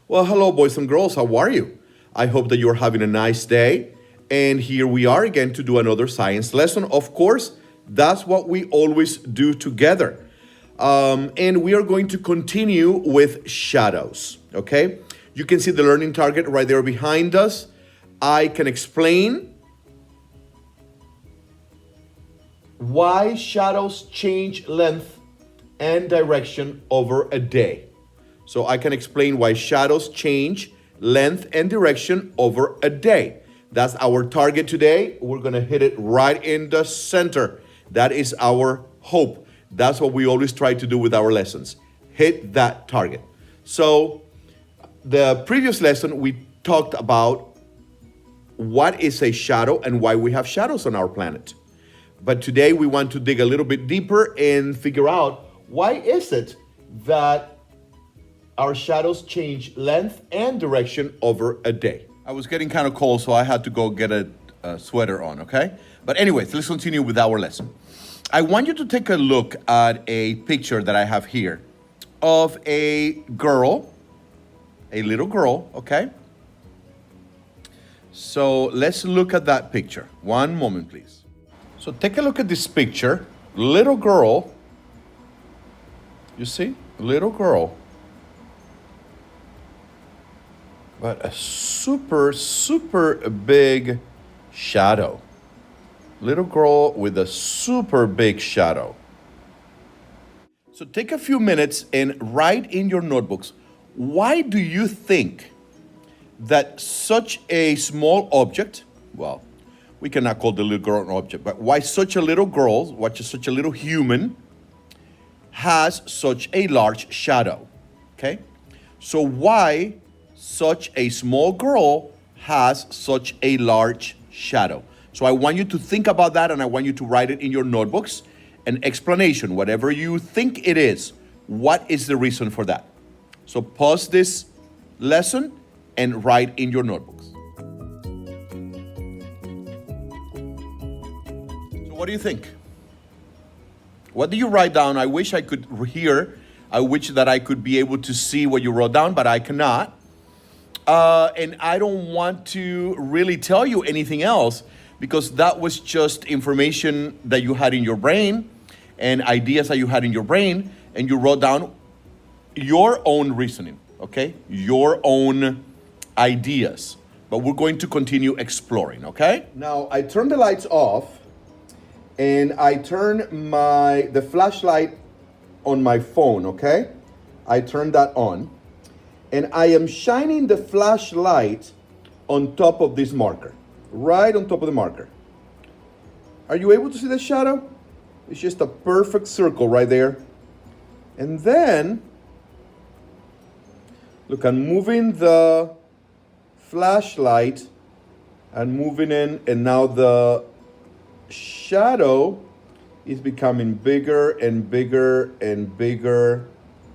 Well, hello, boys and girls. How are you? I hope that you're having a nice day. And here we are again to do another science lesson. Of course, that's what we always do together. And we are going to continue with shadows. Okay? You can see the learning target right there behind us. I can explain why shadows change length and direction over a day. So I can explain why shadows change length and direction over a day. That's our target today. We're gonna hit it right in the center. That is our hope. That's what we always try to do with our lessons. Hit that target. So the previous lesson, we talked about what is a shadow and why we have shadows on our planet. But today we want to dig a little bit deeper and figure out why is it that our shadows change length and direction over a day. I was getting kind of cold, so I had to go get a sweater on, okay? But anyways, let's continue with our lesson. I want you to take a look at a picture that I have here of a girl, a little girl, okay? So let's look at that picture. One moment, please. So take a look at this picture. Little girl, you see? Little girl. But a super, super big shadow. Little girl with a super big shadow. So take a few minutes and write in your notebooks, why do you think that such a small object, well, we cannot call the little girl an object, but why such a little girl, why such a little human has such a large shadow, okay? So why such a small girl has such a large shadow? So I want you to think about that and I want you to write it in your notebooks. An explanation, whatever you think it is, what is the reason for that? So pause this lesson and write in your notebooks. So what do you think? What do you write down? I wish I could hear. I wish that I could be able to see what you wrote down, but I cannot. And I don't want to really tell you anything else because that was just information that you had in your brain and ideas that you had in your brain, and you wrote down your own reasoning, okay? Your own ideas. But we're going to continue exploring, okay? Now, I turn the lights off and I turn the flashlight on my phone, okay? I turn that on. And I am shining the flashlight on top of this marker, right on top of the marker. Are you able to see the shadow? It's just a perfect circle right there. And then, look, I'm moving the flashlight and moving in, and now the shadow is becoming bigger and bigger and bigger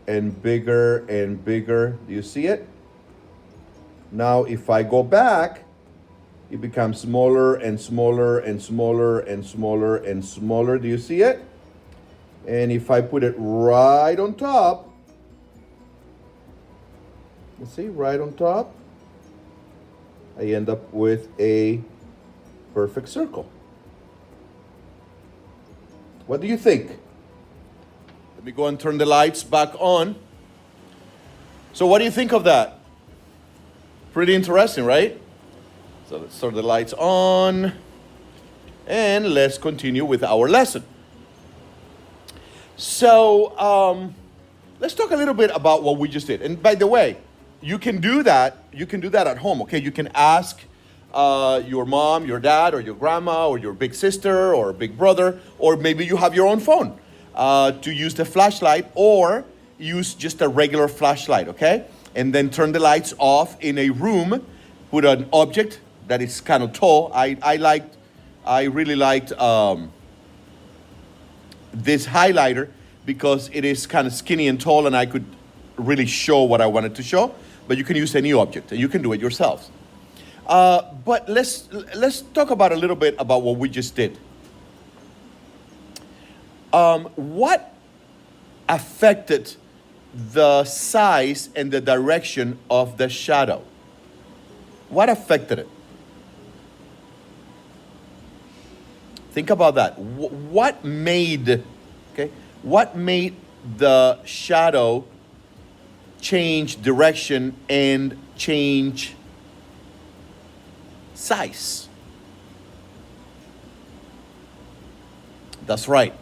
and bigger and bigger. Do you see it? Now, if I go back, it becomes smaller and smaller and smaller and smaller and smaller. Do you see it? And if I put it right on top, let's see, right on top, I end up with a perfect circle. What do you think? Let me go and turn the lights back on. So what do you think of that? Pretty interesting, right? So let's turn the lights on and let's continue with our lesson. So let's talk a little bit about what we just did. And by the way, you can do that at home, okay? You can ask your mom, your dad, or your grandma, or your big sister, or big brother, or maybe you have your own phone to use the flashlight, or use just a regular flashlight, okay? And then turn the lights off in a room, put an object that is kind of tall. I really liked this highlighter because it is kind of skinny and tall and I could really show what I wanted to show, but you can use any object and you can do it yourselves. But let's talk about a little bit about what we just did. What affected the size and the direction of the shadow? What affected it? Think about that. What made, okay, what made the shadow change direction and change size? That's right.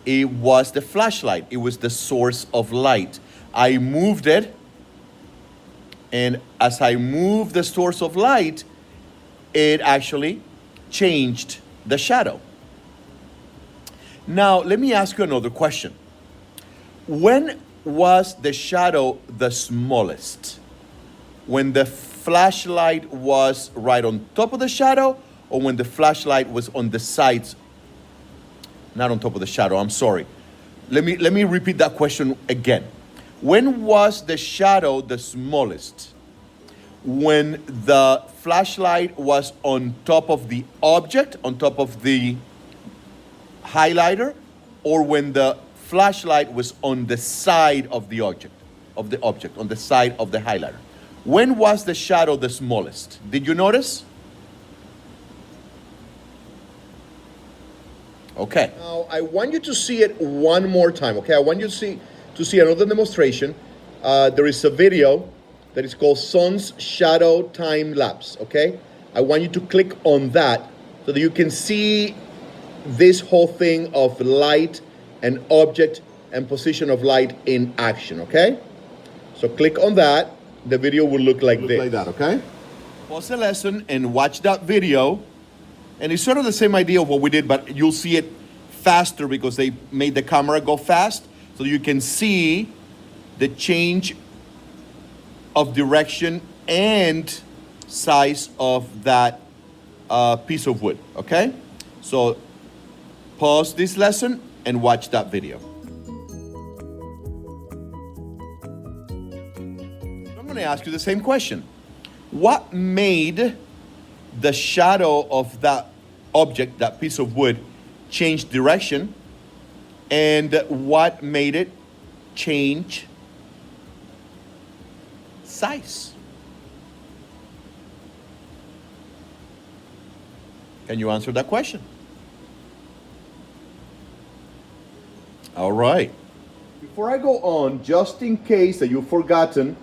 It was the flashlight. It was the source of light. I moved it, and as I moved the source of light, it actually changed the shadow. Now, let me ask you another question. When was the shadow the smallest? When the flashlight was right on top of the shadow, or when the flashlight was on the sides? Not on top of the shadow, I'm sorry. Let me repeat that question again. When was the shadow the smallest? When the flashlight was on top of the object, on top of the highlighter, or when the flashlight was on the side of the object, on the side of the highlighter? When was the shadow the smallest? Did you notice? Okay. Now, I want you to see it one more time, okay? I want you to see another demonstration. There is a video that is called Sun's Shadow Time Lapse, okay? I want you to click on that so that you can see this whole thing of light and object and position of light in action, okay? So click on that. The video will look like this. Like that, okay? Pause the lesson and watch that video. And it's sort of the same idea of what we did, but you'll see it faster because they made the camera go fast, so you can see the change of direction and size of that piece of wood, okay? So pause this lesson and watch that video. I'm going to ask you the same question. What made the shadow of that object, that piece of wood, change direction, and what made it change size? Can you answer that question? All right. Before I go on, just in case that you've forgotten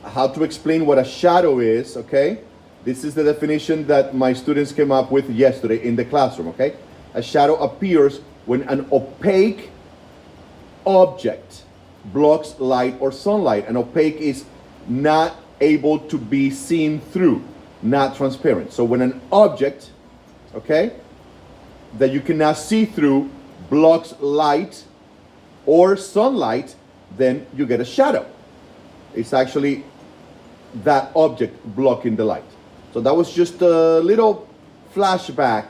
how to explain what a shadow is, okay? This is the definition that my students came up with yesterday in the classroom, okay? A shadow appears when an opaque object blocks light or sunlight. And opaque is not able to be seen through, not transparent. So when an object, okay, that you cannot see through blocks light or sunlight, then you get a shadow. It's actually that object blocking the light. So that was just a little flashback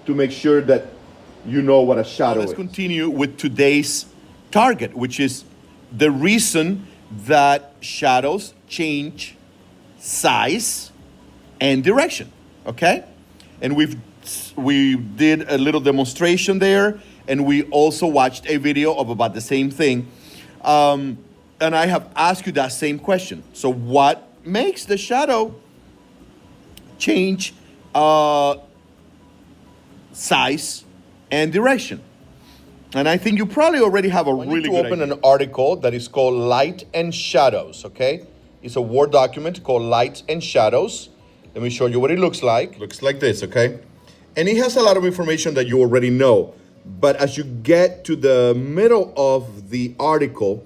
to make sure that you know what a shadow is. Let's continue with today's target, which is the reason that shadows change size and direction, okay? And we did a little demonstration there, and we also watched a video of about the same thing. And I have asked you that same question. So what makes the shadow change size and direction? And I think you probably already have a really good idea. Open an article that is called Light and Shadows, okay? It's a Word document called Light and Shadows. Let me show you what it looks like. Looks like this, okay? And it has a lot of information that you already know. But as you get to the middle of the article,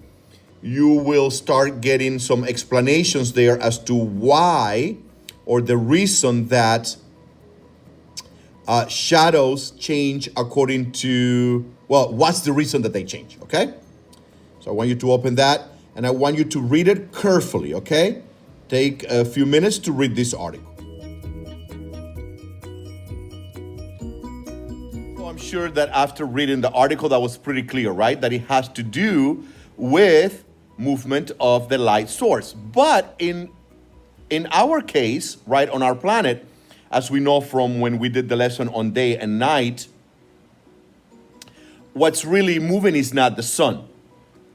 you will start getting some explanations there as to why, or the reason that shadows change according to, well, what's the reason that they change, okay? So I want you to open that, and I want you to read it carefully, okay? Take a few minutes to read this article. So I'm sure that after reading the article, that was pretty clear, right? That it has to do with movement of the light source. But in our case, right, on our planet, as we know from when we did the lesson on day and night, what's really moving is not the sun.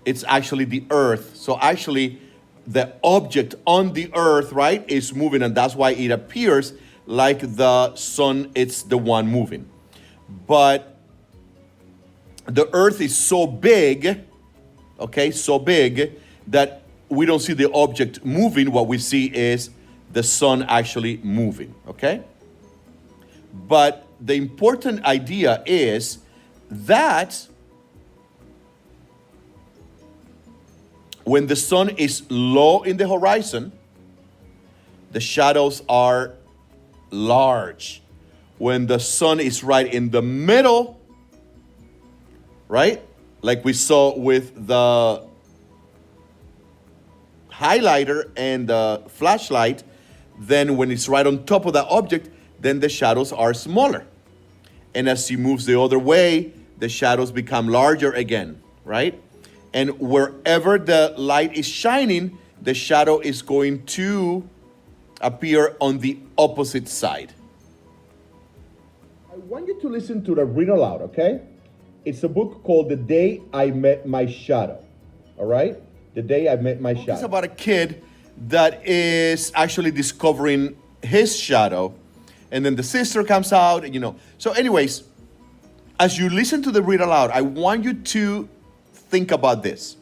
it's actually the earth. So actually, the object on the earth, right, is moving, and that's why it appears like the sun, it's the one moving. But the earth is so big, okay, so big that we don't see the object moving. What we see is the sun actually moving, okay? But the important idea is that when the sun is low in the horizon, the shadows are large. When the sun is right in the middle, right? Like we saw with the highlighter and the flashlight, then when it's right on top of that object, then the shadows are smaller. And as he moves the other way, the shadows become larger again, right? And wherever the light is shining, the shadow is going to appear on the opposite side. I want you to listen to the read aloud, okay? It's a book called The Day I Met My Shadow, all right? The Day I Met My Shadow. It's about a kid that is actually discovering his shadow, and then the sister comes out, and, you know. So anyways, as you listen to the read aloud, I want you to think about this.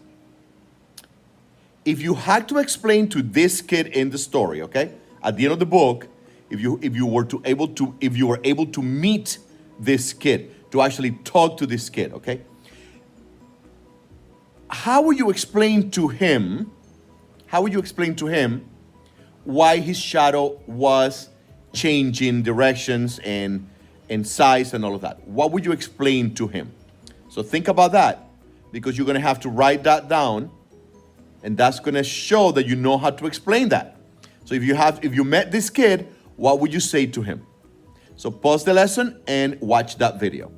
If you had to explain to this kid in the story, okay, at the end of the book, if you were able to meet this kid, to actually talk to this kid, okay, how would you explain to him why his shadow was changing directions and size and all of that? What would you explain to him? So think about that, because you're going to have to write that down, and that's going to show that you know how to explain that. So if you met this kid, what would you say to him? So pause the lesson and watch that video.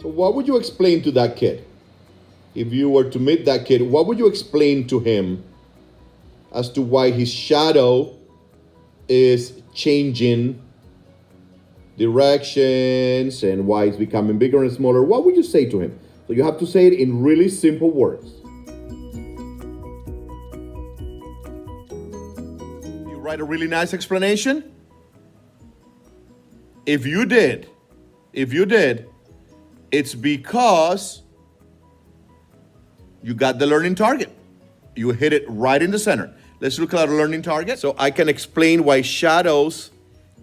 So what would you explain to that kid? If you were to meet that kid, what would you explain to him as to why his shadow is changing directions and why it's becoming bigger and smaller? What would you say to him? So you have to say it in really simple words. You write a really nice explanation? If you did, it's because you got the learning target. You hit it right in the center. Let's look at our learning target. So I can explain why shadows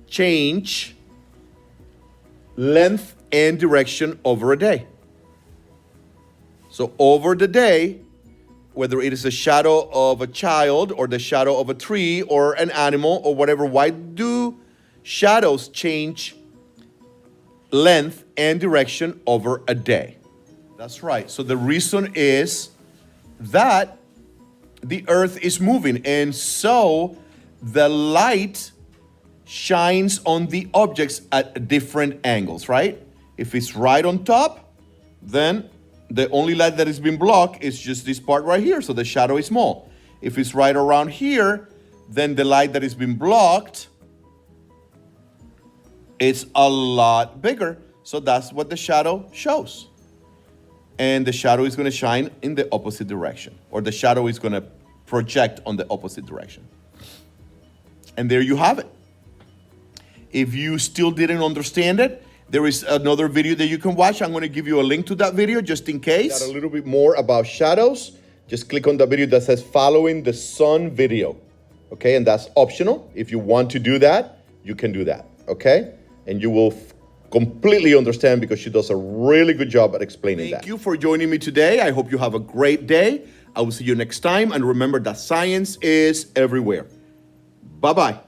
change length and direction over a day. So over the day, whether it is a shadow of a child or the shadow of a tree or an animal or whatever, why do shadows change length and direction over a day? That's right. So the reason is that the earth is moving, and so the light shines on the objects at different angles, right? If it's right on top, then the only light that is being blocked is just this part right here, so the shadow is small. If it's right around here, then the light that is being blocked is a lot bigger, so that's what the shadow shows. And the shadow is going to shine in the opposite direction, or the shadow is going to project on the opposite direction. And there you have it. If you still didn't understand it, there is another video that you can watch. I'm going to give you a link to that video just in case. Got a little bit more about shadows. Just click on the video that says following the sun video. Okay, and that's optional. If you want to do that, you can do that. Okay, and you will completely understand, because she does a really good job at explaining that. Thank you for joining me today. I hope you have a great day. I will see you next time. And remember that science is everywhere. Bye-bye.